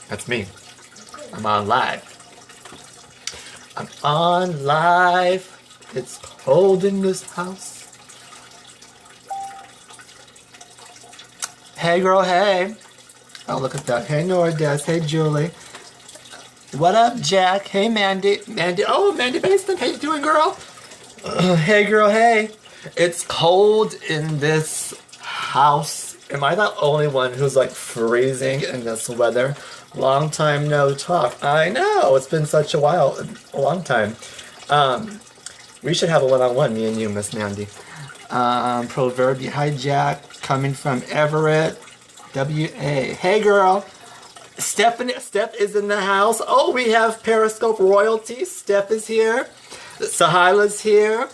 That's me. I'm on live. I'm on live. It's cold in this house. Hey girl, hey. Oh, look at that. Hey Nordes. Hey Julie. What up, Jack? Hey Mandy. Oh, Mandy Baston. How you doing, girl? Hey girl, hey. It's cold in this house. Am I the only one who's like freezing in this weather? Long time no talk. I know, it's been such a long time. We should have a one-on-one, me and you, Miss Mandy. Proverbi, hi Jack, coming from Everett, WA. Hey girl, Steph is in the house. Oh, we have Periscope royalty. Steph is here. Sahila's here.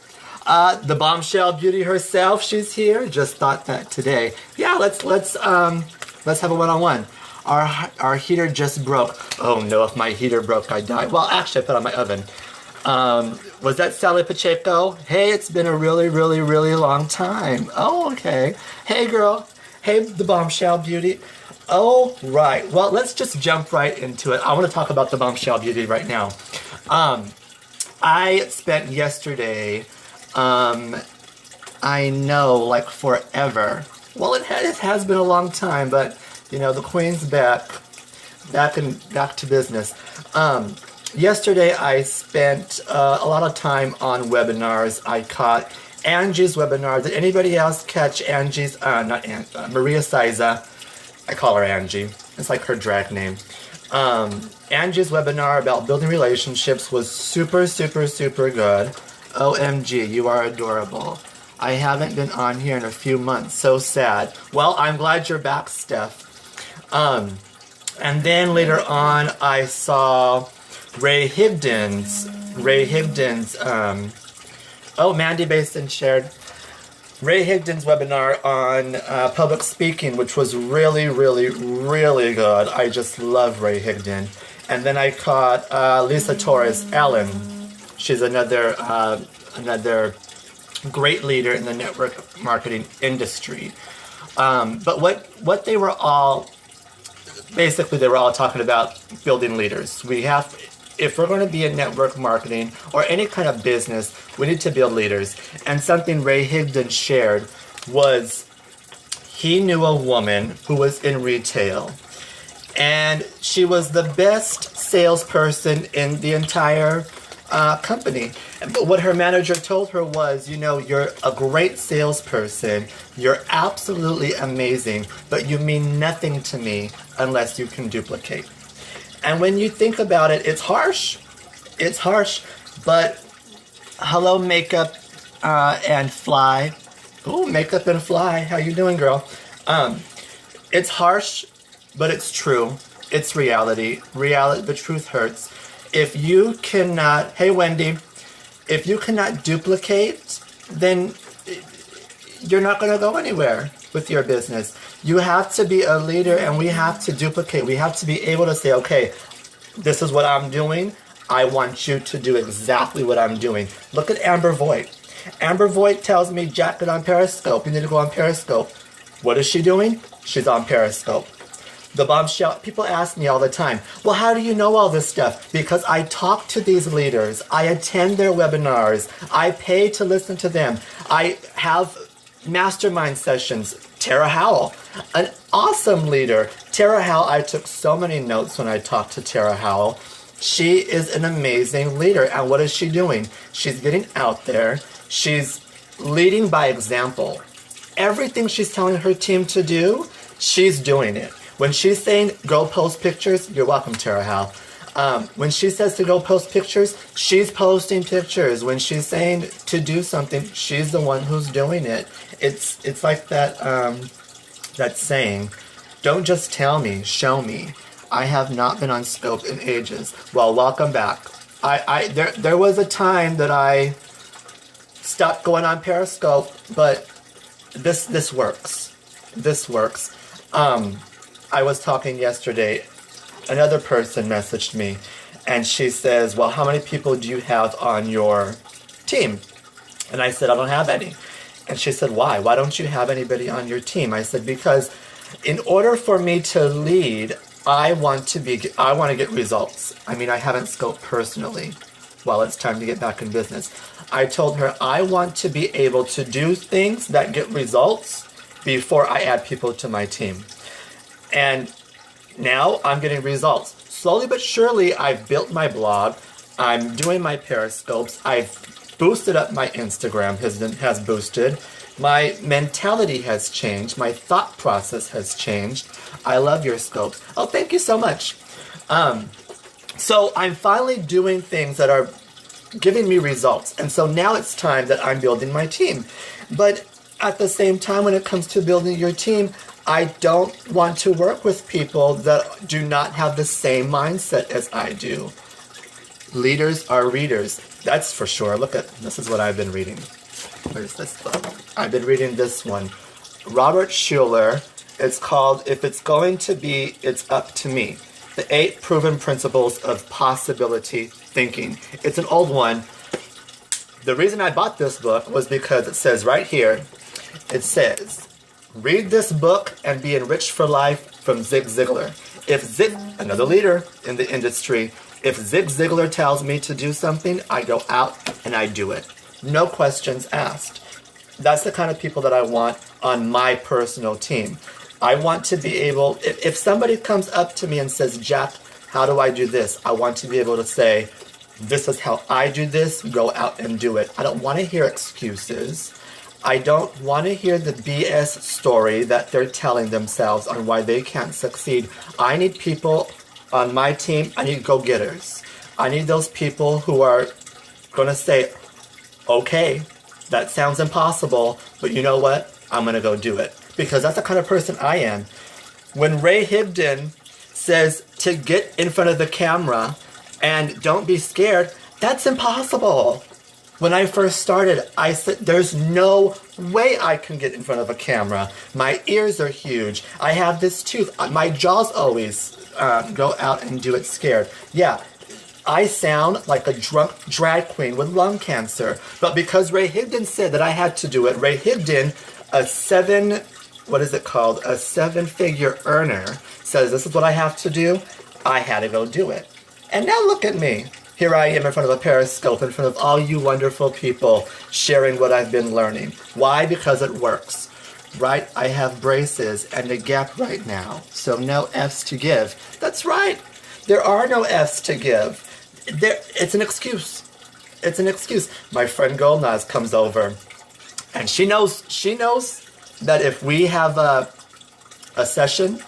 The bombshell beauty herself, she's here. Just thought that today. Yeah, let's have a one-on-one. Our heater just broke. Oh no, if my heater broke, I'd die. Well, actually, I put on my oven. Was that Sally Pacheco? Hey, it's been a really, really, really long time. Oh, okay. Hey, girl. Hey, the bombshell beauty. Oh, right. Well, let's just jump right into it. I want to talk about the bombshell beauty right now. I spent yesterday, I know, like forever. Well, it has been a long time, but you know, the queen's back to business. Yesterday I spent a lot of time on webinars. I caught Angie's webinar. Did anybody else catch Angie's, Maria Siza? I call her Angie. It's like her drag name. Angie's webinar about building relationships was super, super, super good. OMG, you are adorable. I haven't been on here in a few months. So sad. Well, I'm glad you're back, Steph. And then later on, I saw Ray Higdon's, Mandy Basin shared Ray Higdon's webinar on public speaking, which was really, really, really good. I just love Ray Higdon. And then I caught Lisa Torres Allen. She's another great leader in the network marketing industry. But what they were all, basically they were all talking about building leaders. If we're going to be in network marketing or any kind of business, we need to build leaders. And something Ray Higdon shared was he knew a woman who was in retail. And she was the best salesperson in the entire company. But what her manager told her was, you know, you're a great salesperson. You're absolutely amazing, but you mean nothing to me unless you can duplicate. And when you think about it, it's harsh. It's harsh, but hello, Makeup and Fly. Ooh, Makeup and Fly. How you doing, girl? It's harsh, but it's true. It's reality. The truth hurts. If you cannot, hey Wendy, if you cannot duplicate, then you're not going to go anywhere with your business. You have to be a leader, and we have to duplicate. We have to be able to say, okay, this is what I'm doing. I want you to do exactly what I'm doing. Look at Amber Voigt. Amber Voigt tells me, Jack, get on Periscope. You need to go on Periscope. What is she doing? She's on Periscope. The bombshell, people ask me all the time, well, how do you know all this stuff? Because I talk to these leaders. I attend their webinars. I pay to listen to them. I have mastermind sessions. Tara Howell, an awesome leader. Tara Howell, I took so many notes when I talked to Tara Howell. She is an amazing leader. And what is she doing? She's getting out there. She's leading by example. Everything she's telling her team to do, she's doing it. When she's saying, go post pictures, you're welcome, Tara Howell. When she says to go post pictures, she's posting pictures. When she's saying to do something, she's the one who's doing it. It's like that saying, don't just tell me, show me. I have not been on Scope in ages. Well, welcome back. There was a time that I stopped going on Periscope, but this works. This works. I was talking yesterday. Another person messaged me, and she says, well, how many people do you have on your team? And I said, I don't have any. And she said, why? Why don't you have anybody on your team? I said, because in order for me to lead I want to get results. I mean, I haven't scoped personally. Well, it's time to get back in business. I told her I want to be able to do things that get results before I add people to my team. And now I'm getting results. Slowly but surely, I've built my blog. I'm doing my Periscopes. I've boosted up my Instagram, has boosted. My mentality has changed. My thought process has changed. I love your scopes. Oh, thank you so much. So I'm finally doing things that are giving me results. And so now it's time that I'm building my team. But at the same time, when it comes to building your team, I don't want to work with people that do not have the same mindset as I do. Leaders are readers. That's for sure. Look at, this is what I've been reading. Where's this book? I've been reading this one. Robert Schuller. It's called, If It's Going to Be, It's Up to Me. The 8 Proven Principles of Possibility Thinking. It's an old one. The reason I bought this book was because it says right here, it says, read this book and be enriched for life from Zig Ziglar. Another leader in the industry, if Zig Ziglar tells me to do something, I go out and I do it. No questions asked. That's the kind of people that I want on my personal team. I want to be able, if somebody comes up to me and says, Jack, how do I do this? I want to be able to say, this is how I do this, go out and do it. I don't want to hear excuses. I don't want to hear the BS story that they're telling themselves on why they can't succeed. I need people on my team, I need go-getters. I need those people who are going to say, okay, that sounds impossible, but you know what? I'm going to go do it. Because that's the kind of person I am. When Ray Higdon says to get in front of the camera and don't be scared, that's impossible. When I first started, I said, there's no way I can get in front of a camera. My ears are huge. I have this tooth. My jaws always go out and do it scared. Yeah, I sound like a drunk drag queen with lung cancer. But because Ray Higdon said that I had to do it, Ray Higdon, a 7-figure earner, says this is what I have to do. I had to go do it. And now look at me. Here I am in front of a Periscope, in front of all you wonderful people, sharing what I've been learning. Why? Because it works. Right? I have braces and a gap right now, so no F's to give. That's right. There are no F's to give. It's an excuse. It's an excuse. My friend Golnaz comes over, and she knows that if we have a session,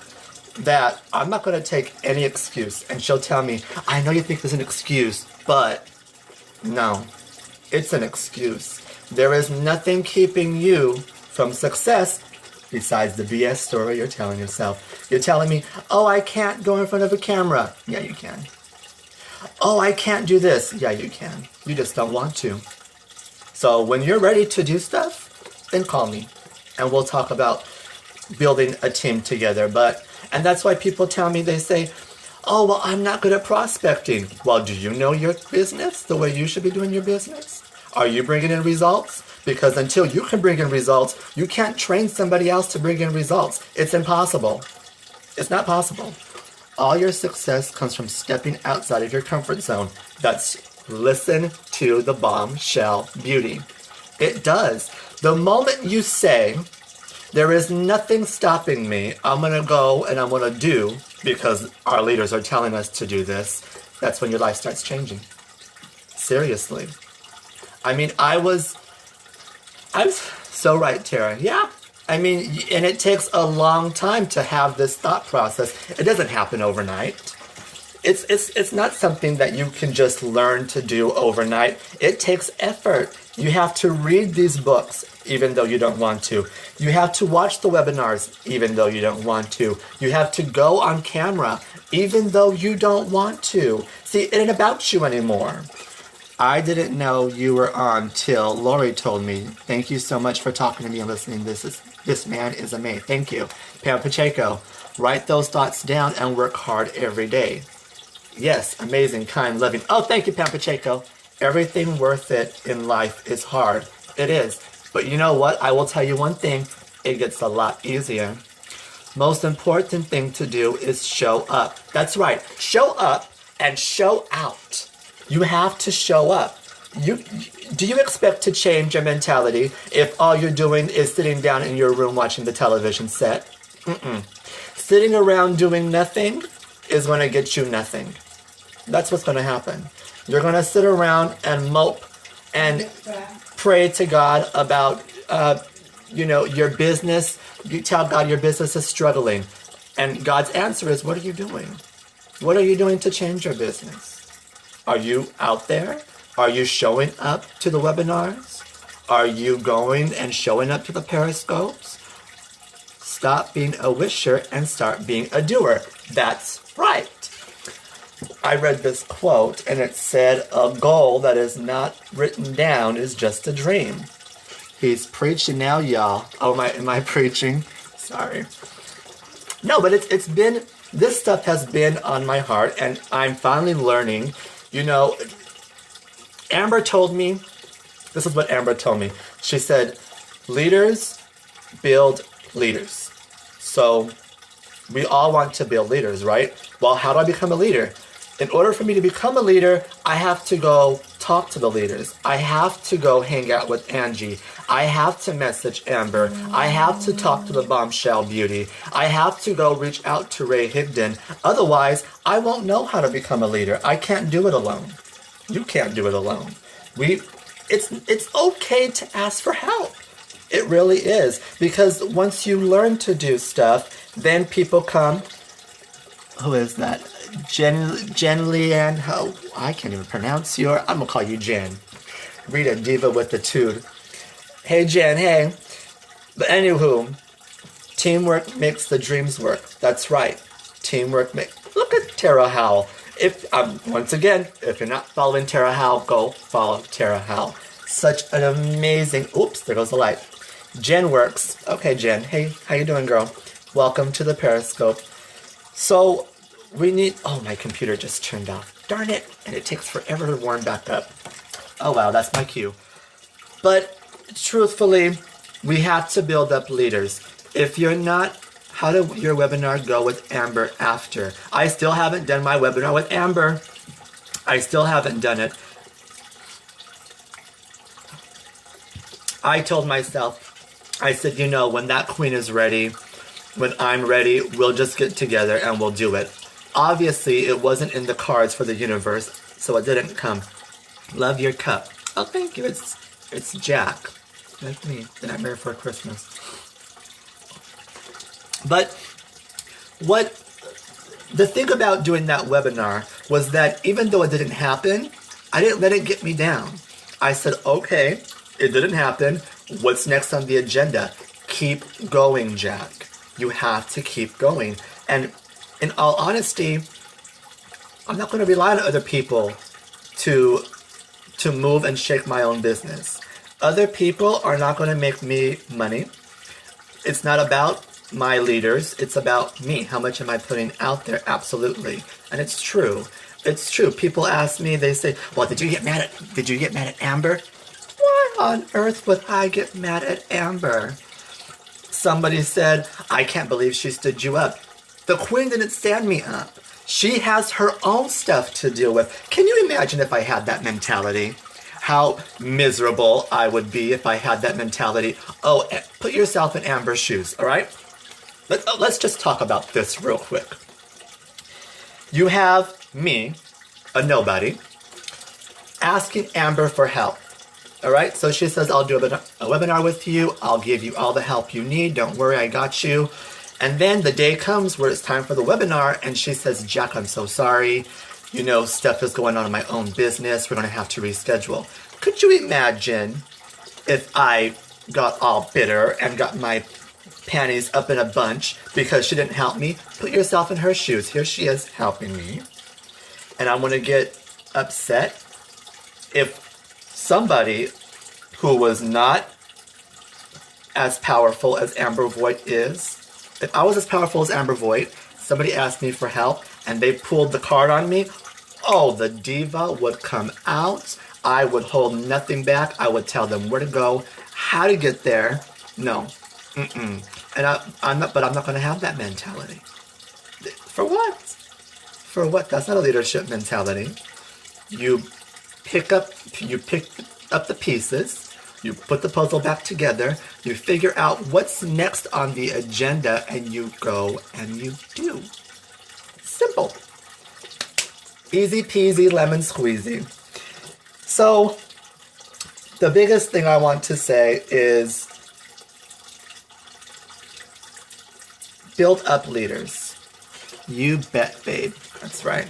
that I'm not going to take any excuse. And she'll tell me, I know you think there's an excuse, but no, it's an excuse. There is nothing keeping you from success besides the BS story you're telling yourself. You're telling me, oh, I can't go in front of a camera. Yeah, you can. Oh, I can't do this. Yeah, you can. You just don't want to. So when you're ready to do stuff, then call me and we'll talk about building a team together. And that's why people tell me, they say, oh, well, I'm not good at prospecting. Well, do you know your business the way you should be doing your business? Are you bringing in results? Because until you can bring in results, you can't train somebody else to bring in results. It's impossible. It's not possible. All your success comes from stepping outside of your comfort zone. That's listen to the bombshell beauty. It does. The moment you say, there is nothing stopping me, I'm going to go and I'm going to do, because our leaders are telling us to do this, that's when your life starts changing. Seriously. I mean, I was so right, Tara. Yeah. I mean, and it takes a long time to have this thought process. It doesn't happen overnight. It's not something that you can just learn to do overnight. It takes effort. You have to read these books, even though you don't want to. You have to watch the webinars, even though you don't want to. You have to go on camera, even though you don't want to. See, it ain't about you anymore. I didn't know you were on till Lori told me. Thank you so much for talking to me and listening. This man is amazing. Thank you. Pam Pacheco, write those thoughts down and work hard every day. Yes, amazing, kind, loving. Oh, thank you, Pam Pacheco. Everything worth it in life is hard. It is. But you know what? I will tell you one thing. It gets a lot easier. Most important thing to do is show up. That's right. Show up and show out. You have to show up. Do you expect to change your mentality if all you're doing is sitting down in your room watching the television set? Mm-mm. Sitting around doing nothing is going to get you nothing. That's what's going to happen. You're going to sit around and mope and pray to God about, your business. You tell God your business is struggling. And God's answer is, what are you doing? What are you doing to change your business? Are you out there? Are you showing up to the webinars? Are you going and showing up to the Periscopes? Stop being a wisher and start being a doer. That's right. I read this quote and it said, a goal that is not written down is just a dream. He's preaching now, y'all. Oh, am I preaching? Sorry. No, but it's been, this stuff has been on my heart and I'm finally learning. Amber told me, this is what Amber told me. She said, leaders build leaders. So we all want to build leaders, right? Well, how do I become a leader? In order for me to become a leader, I have to go talk to the leaders. I have to go hang out with Angie. I have to message Amber. I have to talk to the Bombshell Beauty. I have to go reach out to Ray Higdon. Otherwise, I won't know how to become a leader. I can't do it alone. You can't do it alone. It's okay to ask for help. It really is. Because once you learn to do stuff, then people come. Who is that? Jen Leanne. Oh, I can't even pronounce I'm going to call you Jen. Rita Diva with the Tude. Hey, Jen, hey. But anywho, teamwork makes the dreams work. That's right. Teamwork makes... Look at Tara Howell. Once again, if you're not following Tara Howell, go follow Tara Howell. Such an amazing... Oops, there goes the light. Jen works. Okay, Jen. Hey, how you doing, girl? Welcome to the Periscope. So, we need... Oh, my computer just turned off. Darn it. And it takes forever to warm back up. Oh, wow, that's my cue. But, truthfully, we have to build up leaders. If you're not... How did your webinar go with Amber after? I still haven't done my webinar with Amber. I still haven't done it. I told myself, I said, when that queen is ready, when I'm ready, we'll just get together and we'll do it. Obviously, it wasn't in the cards for the universe, so it didn't come. Love your cup. Oh, thank you. It's Jack. Like me. The Nightmare Before Christmas. But the thing about doing that webinar was that even though it didn't happen, I didn't let it get me down. I said, okay, it didn't happen. What's next on the agenda? Keep going, Jack. You have to keep going. And in all honesty, I'm not going to rely on other people to move and shake my own business. Other people are not going to make me money. It's not about my leaders, it's about me. How much am I putting out there? Absolutely. And it's true. It's true. People ask me, they say, well, did you get mad at Amber? Why on earth would I get mad at Amber? Somebody said, I can't believe she stood you up. The queen didn't stand me up. She has her own stuff to deal with. Can you imagine if I had that mentality? How miserable I would be if I had that mentality. Oh, put yourself in Amber's shoes, all right? Let's just talk about this real quick. You have me, a nobody, asking Amber for help. All right? So she says, I'll do a webinar with you. I'll give you all the help you need. Don't worry, I got you. And then the day comes where it's time for the webinar, and she says, Jack, I'm so sorry. Stuff is going on in my own business. We're going to have to reschedule. Could you imagine if I got all bitter and got my panties up in a bunch because she didn't help me? Put yourself in her shoes. Here she is helping me. And I'm going to get upset if somebody who was not as powerful as Amber Voigt is, if I was as powerful as Amber Voigt, somebody asked me for help and they pulled the card on me, oh, the diva would come out. I would hold nothing back. I would tell them where to go, how to get there. No, And I'm not, but I'm not going to have that mentality. For what? For what? That's not a leadership mentality. You you pick up the pieces, you put the puzzle back together, you figure out what's next on the agenda, and you go and you do. Simple. Easy peasy lemon squeezy. So, the biggest thing I want to say is build up leaders. You bet, babe. That's right.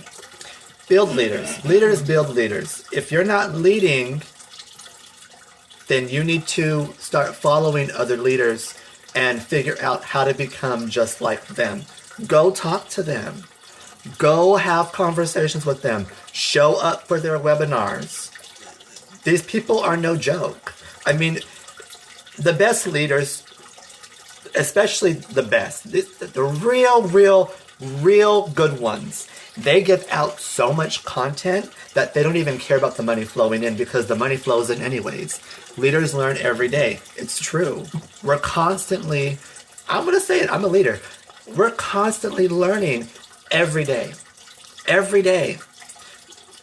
Build leaders. Leaders build leaders. If you're not leading, then you need to start following other leaders and figure out how to become just like them. Go talk to them. Go have conversations with them. Show up for their webinars. These people are no joke. I mean, the best leaders, especially the best, the real good ones, they give out so much content that they don't even care about the money flowing in because the money flows in anyways. Leaders learn every day. It's true. We're constantly, I'm going to say it, I'm a leader. We're constantly learning every day. Every day.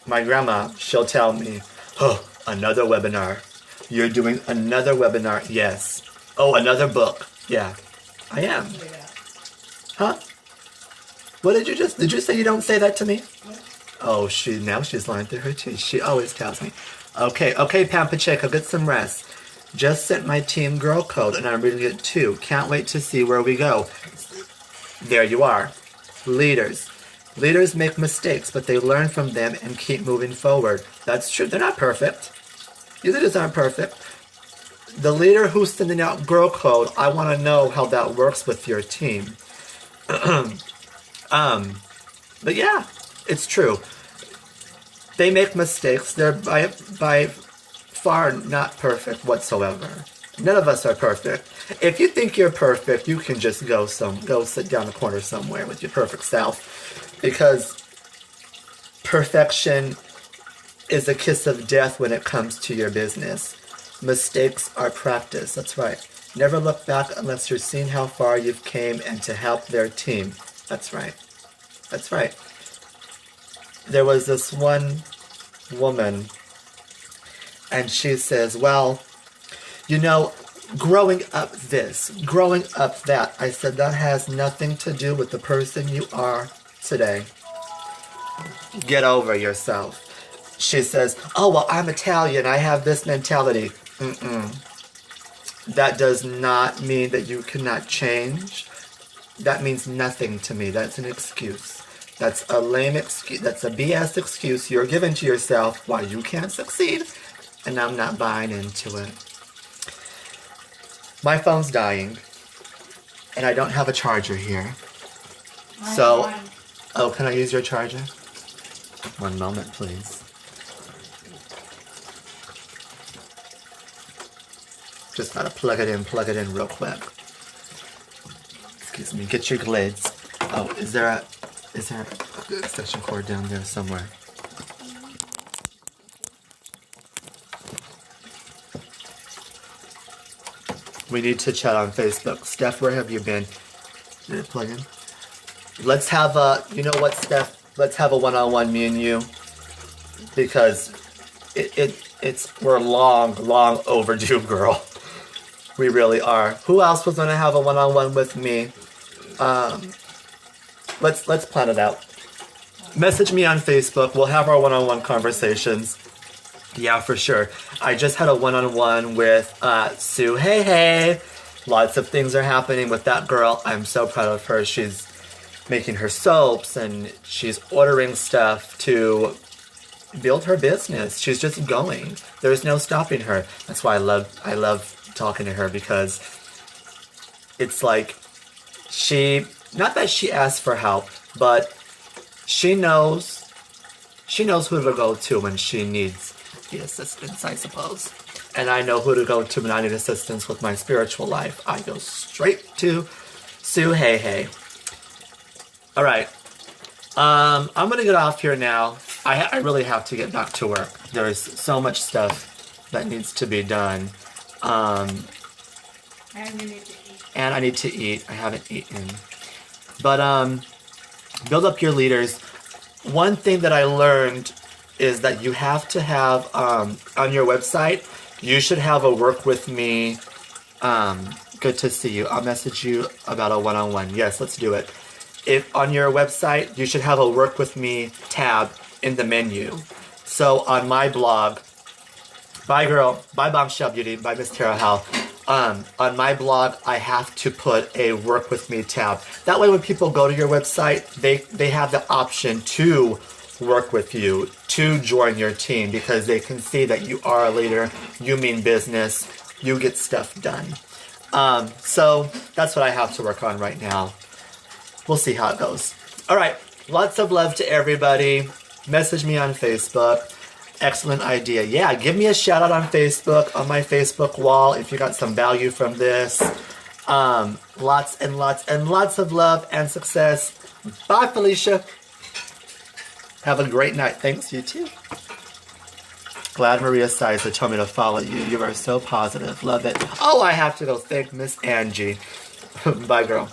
My grandma, she'll tell me, oh, another webinar. You're doing another webinar. Yes. Oh, another book. Yeah, I am. Huh? What did you say you don't say that to me? Oh, now she's lying through her teeth. She always tells me. Okay, Pam Pacheco, get some rest. Just sent my team girl code and I'm reading it too. Can't wait to see where we go. There you are. Leaders. Leaders make mistakes, but they learn from them and keep moving forward. That's true. They're not perfect. Your leaders aren't perfect. The leader who's sending out girl code, I want to know how that works with your team. But yeah, it's true. They make mistakes. They're by far not perfect whatsoever. None of us are perfect. If you think you're perfect, you can just go sit down a corner somewhere with your perfect self, because perfection is a kiss of death when it comes to your business. Mistakes are practice. That's right. Never look back unless you're seeing how far you've came and to help their team. That's right. That's right. There was this one woman, and she says, well, growing up this, growing up that. I said, that has nothing to do with the person you are today. Get over yourself. She says, oh, well, I'm Italian. I have this mentality. That does not mean that you cannot change. That means nothing to me. That's an excuse. That's a lame excuse. That's a BS excuse you're giving to yourself why you can't succeed. And I'm not buying into it. My phone's dying. And I don't have a charger here. So, oh, can I use your charger? One moment, please. Just gotta plug it in real quick. Excuse me, get your glids. Oh, is there a extension cord down there somewhere? We need to chat on Facebook. Steph, where have you been? Did it plug in? Let's have you know what, Steph? Let's have a one-on-one, me and you. Because we're long overdue, girl. We really are. Who else was gonna have a one-on-one with me? Let's plan it out. Message me on Facebook. We'll have our one-on-one conversations. Yeah, for sure. I just had a one-on-one with Sue. Hey. Lots of things are happening with that girl. I'm so proud of her. She's making her soaps and she's ordering stuff to build her business. She's just going. There's no stopping her. That's why I love talking to her, because it's like not that she asks for help, but she knows who to go to when she needs the assistance, I suppose. And I know who to go to when I need assistance with my spiritual life. I go straight to Sue. Hey. All right. I'm gonna get off here now. I really have to get back to work. There's so much stuff that needs to be done. And you need to eat. and I need to eat. I haven't eaten. But build up your leaders. One thing that I learned is that you have to have on your website, you should have a work with me. Good to see you. I'll message you about a one-on-one. Yes, let's do it. If on your website, you should have a work with me tab in the menu. So on my blog, Bye Girl, Bye Bombshell Beauty, by Miss Tara Howell. On my blog, I have to put a work with me tab. That way when people go to your website, they have the option to work with you, to join your team, because they can see that you are a leader, you mean business, you get stuff done. So that's what I have to work on right now. We'll see how it goes. All right, lots of love to everybody. Message me on Facebook. Excellent idea. Yeah, give me a shout out on Facebook, on my Facebook wall, if you got some value from this. Lots and lots and lots of love and success. Bye, Felicia. Have a great night. Thanks, you too. Glad Maria Sizer told me to follow you. You are so positive. Love it. Oh, I have to go thank Miss Angie. Bye, girl.